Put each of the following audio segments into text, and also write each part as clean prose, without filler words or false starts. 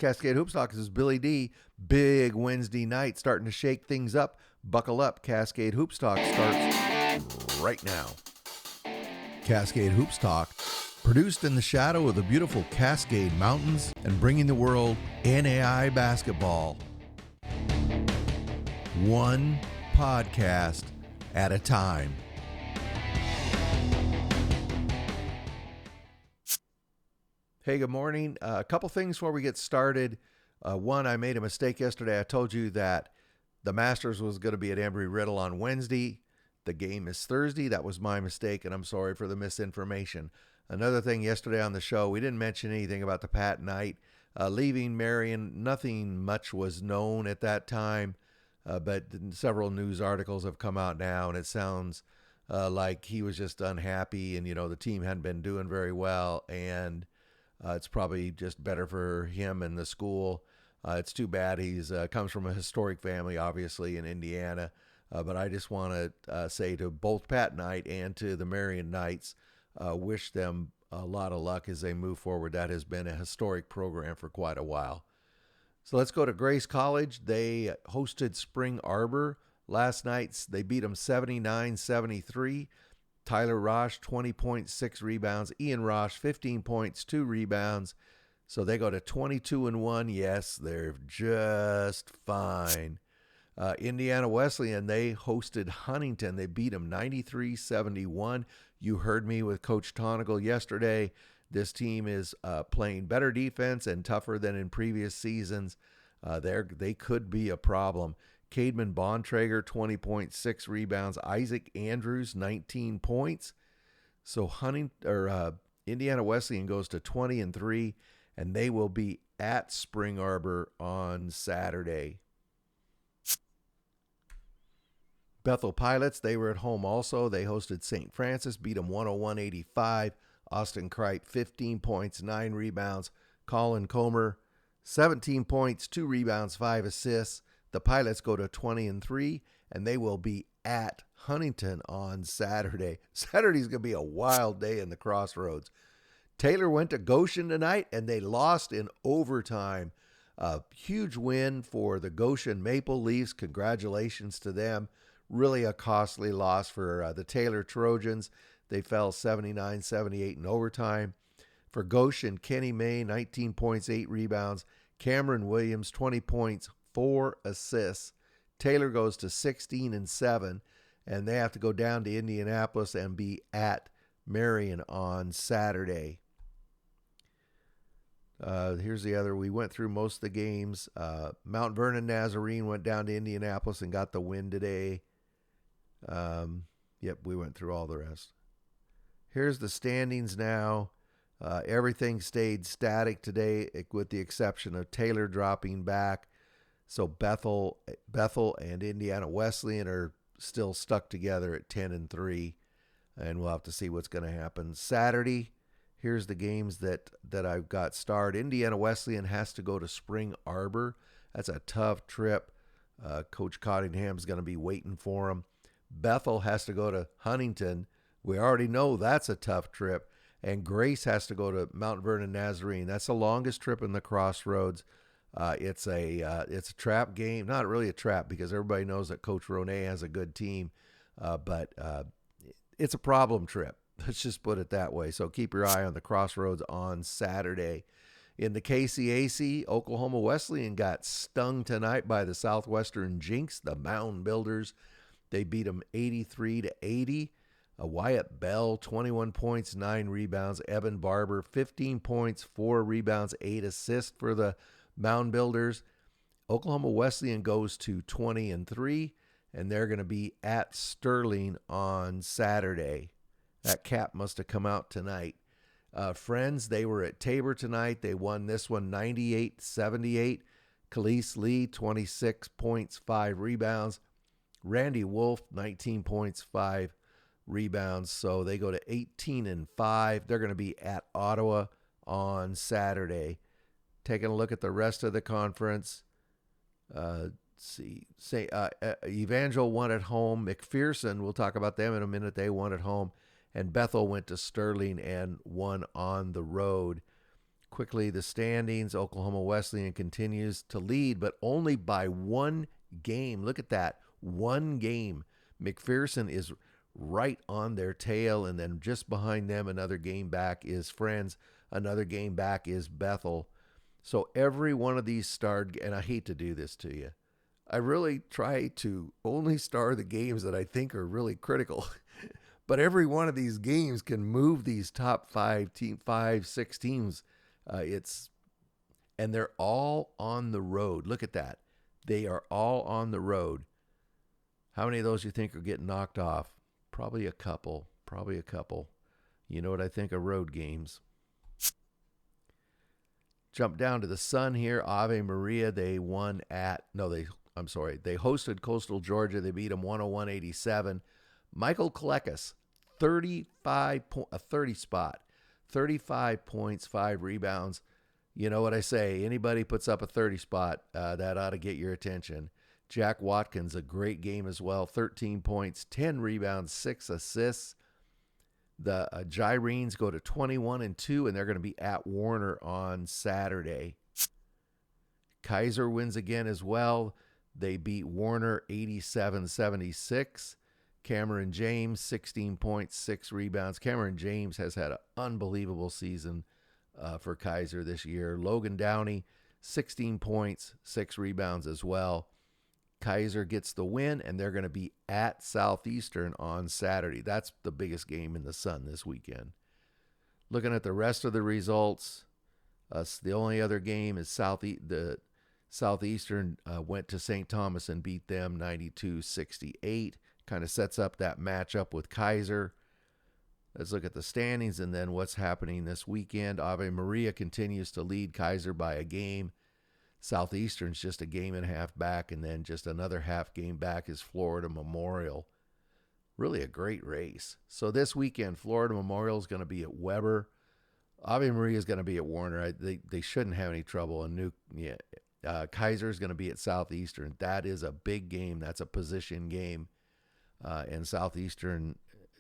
Cascade Hoops Talk. This is Billy D. Big Wednesday night, starting to shake things up. Buckle up. Cascade Hoops Talk starts right now. Cascade Hoops Talk, produced in the shadow of the beautiful Cascade Mountains and bringing the world NAIA basketball. One podcast at a time. Hey, good morning. A couple things before we get started. One, I made a mistake yesterday. I told you that the Masters was going to be at Embry-Riddle on Wednesday. The game is Thursday. That was my mistake, and I'm sorry for the misinformation. Another thing yesterday on the show, we didn't mention anything about the Pat Knight leaving Marion. Nothing much was known at that time, but several news articles have come out now, and it sounds like he was just unhappy, and, the team hadn't been doing very well, and it's probably just better for him and the school. It's too bad. He's comes from a historic family, obviously, in Indiana. But I just want to say to both Pat Knight and to the Marion Knights, wish them a lot of luck as they move forward. That has been a historic program for quite a while. So let's go to Grace College. They hosted Spring Arbor last night. They beat them 79-73. Tyler Rosh, 20.6 rebounds. Ian Rosh, 15 points, 2 rebounds. So they go to 22-1. Yes, they're just fine. Indiana Wesleyan, they hosted Huntington. They beat them 93-71. You heard me with Coach Tonigal yesterday. This team is playing better defense and tougher than in previous seasons. They could be a problem. Cademan Bontrager, 20.6 rebounds. Isaac Andrews, 19 points. So Indiana Wesleyan goes to 20-3, and they will be at Spring Arbor on Saturday. Bethel Pilots, they were at home also. They hosted St. Francis, beat them 101-85. Austin Kripe, 15 points, 9 rebounds. Colin Comer, 17 points, 2 rebounds, 5 assists. The Pilots go to 20-3, and they will be at Huntington on Saturday. Saturday's going to be a wild day in the Crossroads. Taylor went to Goshen tonight, and they lost in overtime. A huge win for the Goshen Maple Leafs. Congratulations to them. Really a costly loss for the Taylor Trojans. They fell 79-78 in overtime. For Goshen, Kenny May, 19 points, 8 rebounds. Cameron Williams, 20 points, 4 assists. Taylor goes to 16-7, and they have to go down to Indianapolis and be at Marion on Saturday. Here's the other. We went through most of the games. Mount Vernon Nazarene went down to Indianapolis and got the win today. We went through all the rest. Here's the standings now. Everything stayed static today with the exception of Taylor dropping back. So Bethel and Indiana Wesleyan are still stuck together at 10-3, and we'll have to see what's going to happen Saturday. Here's the games that I've got starred. Indiana Wesleyan has to go to Spring Arbor. That's a tough trip. Coach Cottingham's going to be waiting for them. Bethel has to go to Huntington. We already know that's a tough trip. And Grace has to go to Mount Vernon Nazarene. That's the longest trip in the Crossroads. It's a trap game. Not really a trap because everybody knows that Coach Ronay has a good team. But it's a problem trip. Let's just put it that way. So keep your eye on the Crossroads on Saturday. In the KCAC, Oklahoma Wesleyan got stung tonight by the Southwestern Jinx, the Mound Builders. They beat them 83-80. Wyatt Bell, 21 points, 9 rebounds. Evan Barber, 15 points, 4 rebounds, 8 assists for the Mound Builders. Oklahoma Wesleyan goes to 20-3, and they're going to be at Sterling on Saturday. That cap must have come out tonight. Friends, they were at Tabor tonight. They won this one 98-78. Khalees Lee, 26 points, 5 rebounds. Randy Wolf, 19 points, 5 rebounds. So they go to 18-5. They're going to be at Ottawa on Saturday. Taking a look at the rest of the conference. Evangel won at home. McPherson, we'll talk about them in a minute. They won at home. And Bethel went to Sterling and won on the road. Quickly, the standings. Oklahoma Wesleyan continues to lead, but only by one game. Look at that. One game. McPherson is right on their tail, and then just behind them, another game back is Friends. Another game back is Bethel. So every one of these starred, and I hate to do this to you, I really try to only star the games that I think are really critical. But every one of these games can move these top six teams. And they're all on the road. Look at that. They are all on the road. How many of those you think are getting knocked off? Probably a couple. You know what I think of road games. Jump down to the Sun here. Ave Maria, they hosted Coastal Georgia. They beat them 101-87. Michael Kalekas, 30 spot, 35 points, 5 rebounds. You know what I say? Anybody puts up a 30 spot, that ought to get your attention. Jack Watkins, a great game as well. 13 points, 10 rebounds, 6 assists. The Gyrenes go to 21-2, and they're going to be at Warner on Saturday. Kaiser wins again as well. They beat Warner 87-76. Cameron James, 16 points, 6 rebounds. Cameron James has had an unbelievable season for Kaiser this year. Logan Downey, 16 points, 6 rebounds as well. Kaiser gets the win, and they're going to be at Southeastern on Saturday. That's the biggest game in the Sun this weekend. Looking at the rest of the results, the only other game is Southeastern went to St. Thomas and beat them 92-68. Kind of sets up that matchup with Kaiser. Let's look at the standings and then what's happening this weekend. Ave Maria continues to lead Kaiser by a game. Southeastern's just a game and a half back, and then just another half game back is Florida Memorial. Really a great race. So this weekend, Florida Memorial is going to be at Weber. Ave Maria is going to be at Warner. They shouldn't have any trouble. Kaiser is going to be at Southeastern. That is a big game. That's a position game. And Southeastern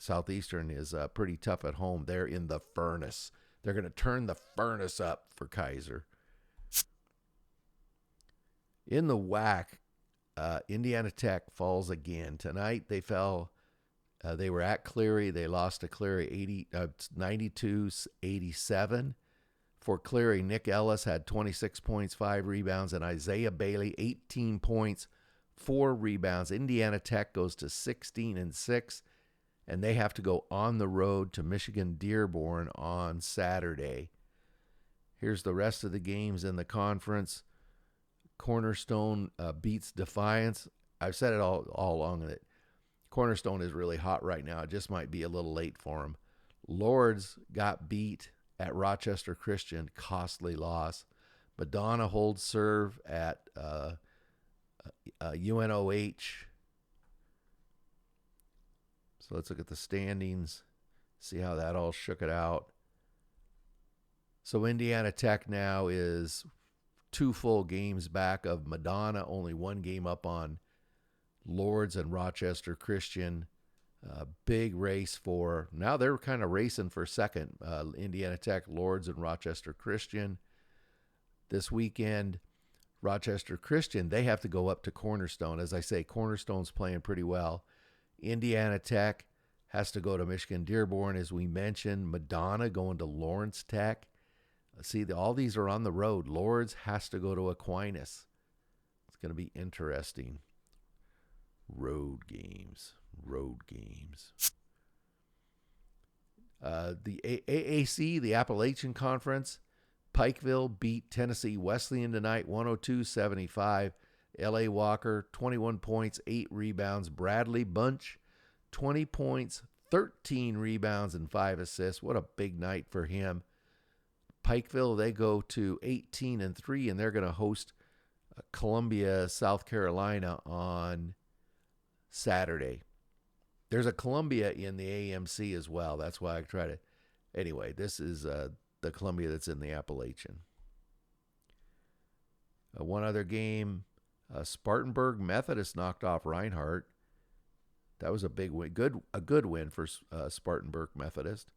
is pretty tough at home. They're in the furnace. They're going to turn the furnace up for Kaiser. In the WAC, Indiana Tech falls again. Tonight they fell. They were at Cleary. They lost to Cleary 92-87. For Cleary, Nick Ellis had 26 points, 5 rebounds, and Isaiah Bailey, 18 points, 4 rebounds. Indiana Tech goes to 16-6, and they have to go on the road to Michigan Dearborn on Saturday. Here's the rest of the games in the conference. Cornerstone beats Defiance. I've said it all along that Cornerstone is really hot right now. It just might be a little late for them. Lourdes got beat at Rochester Christian. Costly loss. Madonna holds serve at UNOH. So let's look at the standings, see how that all shook it out. So Indiana Tech now is 2 full games back of Madonna, only 1 game up on Lourdes and Rochester Christian. Big race for, now they're kind of racing for second. Indiana Tech, Lourdes, and Rochester Christian. This weekend, Rochester Christian, they have to go up to Cornerstone. As I say, Cornerstone's playing pretty well. Indiana Tech has to go to Michigan Dearborn, as we mentioned. Madonna going to Lawrence Tech. See, all these are on the road. Lourdes has to go to Aquinas. It's going to be interesting. Road games. The AAC, the Appalachian Conference, Pikeville beat Tennessee Wesleyan tonight, 102-75. L.A. Walker, 21 points, 8 rebounds. Bradley Bunch, 20 points, 13 rebounds, and 5 assists. What a big night for him. Pikeville, they go to 18-3, and they're going to host Columbia, South Carolina on Saturday. There's a Columbia in the AMC as well. That's why I try to. Anyway, this is the Columbia that's in the Appalachian. One other game, Spartanburg Methodist knocked off Reinhardt. That was a big win. A good win for Spartanburg Methodist.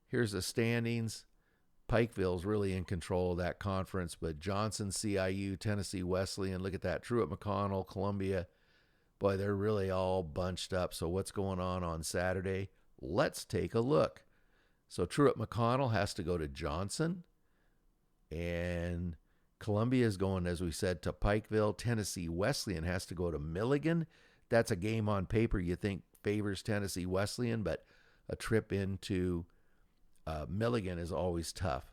Here's the standings. Pikeville's really in control of that conference, but Johnson, CIU, Tennessee Wesleyan, look at that. Truett McConnell, Columbia. Boy, they're really all bunched up. So what's going on Saturday? Let's take a look. So Truett McConnell has to go to Johnson, and Columbia is going, as we said, to Pikeville. Tennessee Wesleyan has to go to Milligan. That's a game on paper you think favors Tennessee Wesleyan, but a trip into Milligan is always tough.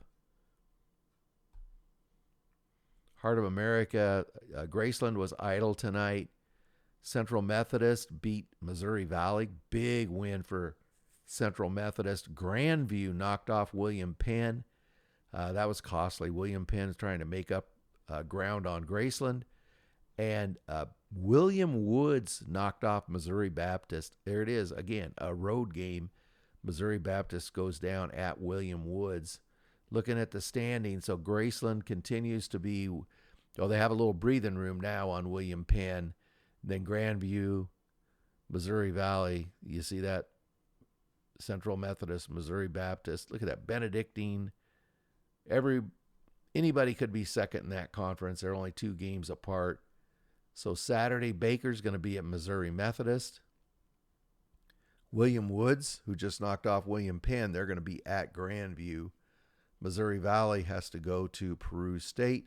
Heart of America, Graceland was idle tonight. Central Methodist beat Missouri Valley. Big win for Central Methodist. Grandview knocked off William Penn. That was costly. William Penn is trying to make up ground on Graceland. And William Woods knocked off Missouri Baptist. There it is, again, a road game. Missouri Baptist goes down at William Woods. Looking at the standings, so Graceland continues to be, they have a little breathing room now on William Penn. Then Grandview, Missouri Valley, you see that? Central Methodist, Missouri Baptist. Look at that, Benedictine. Anybody could be second in that conference. They're only 2 games apart. So Saturday, Baker's going to be at Missouri Methodist. William Woods, who just knocked off William Penn, they're going to be at Grandview. Missouri Valley has to go to Peru State.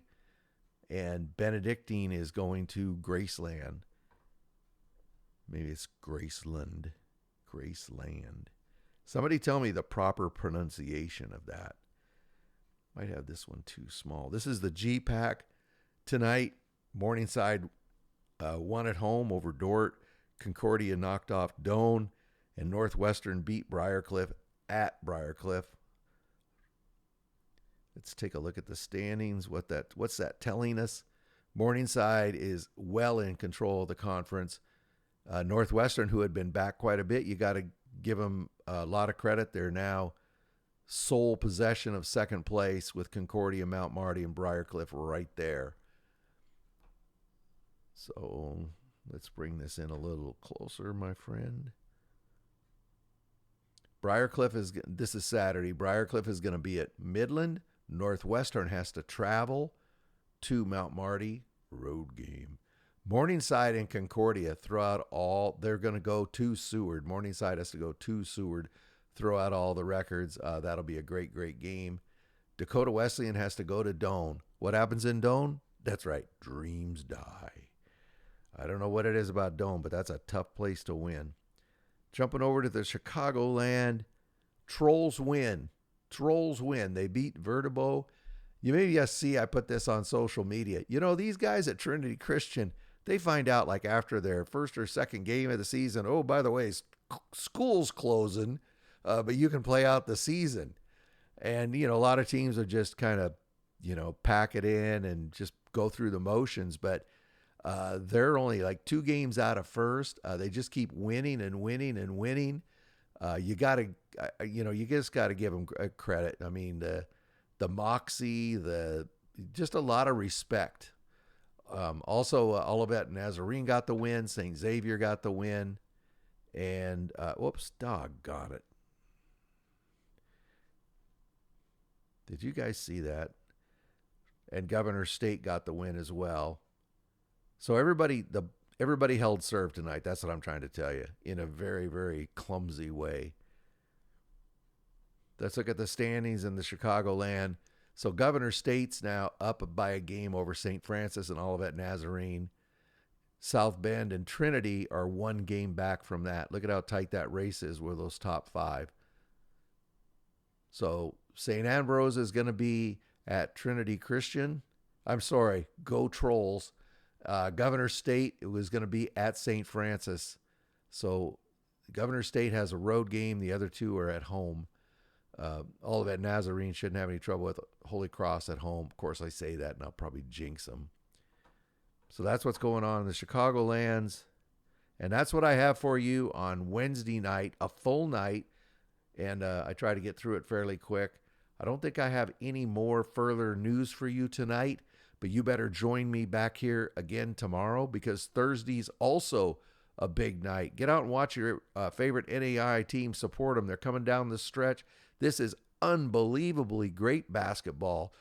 And Benedictine is going to Graceland. Maybe it's Graceland. Graceland. Somebody tell me the proper pronunciation of that. Might have this one too small. This is the G-Pack tonight. Morningside won at home over Dort. Concordia knocked off Doane. And Northwestern beat Briarcliff at Briarcliff. Let's take a look at the standings. What's that telling us? Morningside is well in control of the conference. Northwestern, who had been back quite a bit, you got to give them a lot of credit. They're now sole possession of second place with Concordia, Mount Marty, and Briarcliff right there. So let's bring this in a little closer, my friend. This is Saturday. Briarcliff is going to be at Midland. Northwestern has to travel to Mount Marty. Road game. Morningside and Concordia they're going to go to Seward. Morningside has to go to Seward, throw out all the records. That'll be a great, great game. Dakota Wesleyan has to go to Doane. What happens in Doane? That's right, dreams die. I don't know what it is about Doane, but that's a tough place to win. Jumping over to the Chicagoland, Trolls win. Trolls win. They beat Vertebo. You maybe see I put this on social media. These guys at Trinity Christian, they find out like after their first or second game of the season, oh, by the way, school's closing, but you can play out the season. And, a lot of teams will just kind of, pack it in and just go through the motions. But they're only like 2 games out of first. They just keep winning and winning and winning. You just got to give them credit. I mean, the moxie, just a lot of respect. Also, Olivet and Nazarene got the win. St. Xavier got the win. And, doggone it. Did you guys see that? And Governor State got the win as well. So everybody held serve tonight. That's what I'm trying to tell you, in a very, very clumsy way. Let's look at the standings in the Chicagoland. So Governor State's now up by a game over St. Francis and Olivet Nazarene. South Bend and Trinity are 1 game back from that. Look at how tight that race is with those top 5. So St. Ambrose is going to be at Trinity Christian. I'm sorry, go Trolls. Governor State was going to be at St. Francis. So Governor State has a road game. The other 2 are at home. Olivet Nazarene shouldn't have any trouble with Holy Cross at home. Of course, I say that, and I'll probably jinx them. So that's what's going on in the Chicagolands. And that's what I have for you on Wednesday night, a full night. And I try to get through it fairly quick. I don't think I have any more further news for you tonight, but you better join me back here again tomorrow, because Thursday's also a big night. Get out and watch your favorite NAI team. Support them. They're coming down the stretch. This is unbelievably great basketball.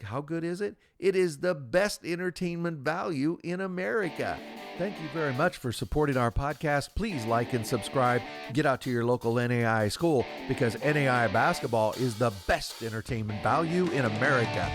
How good is it? It is the best entertainment value in America. Thank you very much for supporting our podcast. Please like and subscribe. Get out to your local NAIA school, because NAIA basketball is the best entertainment value in America.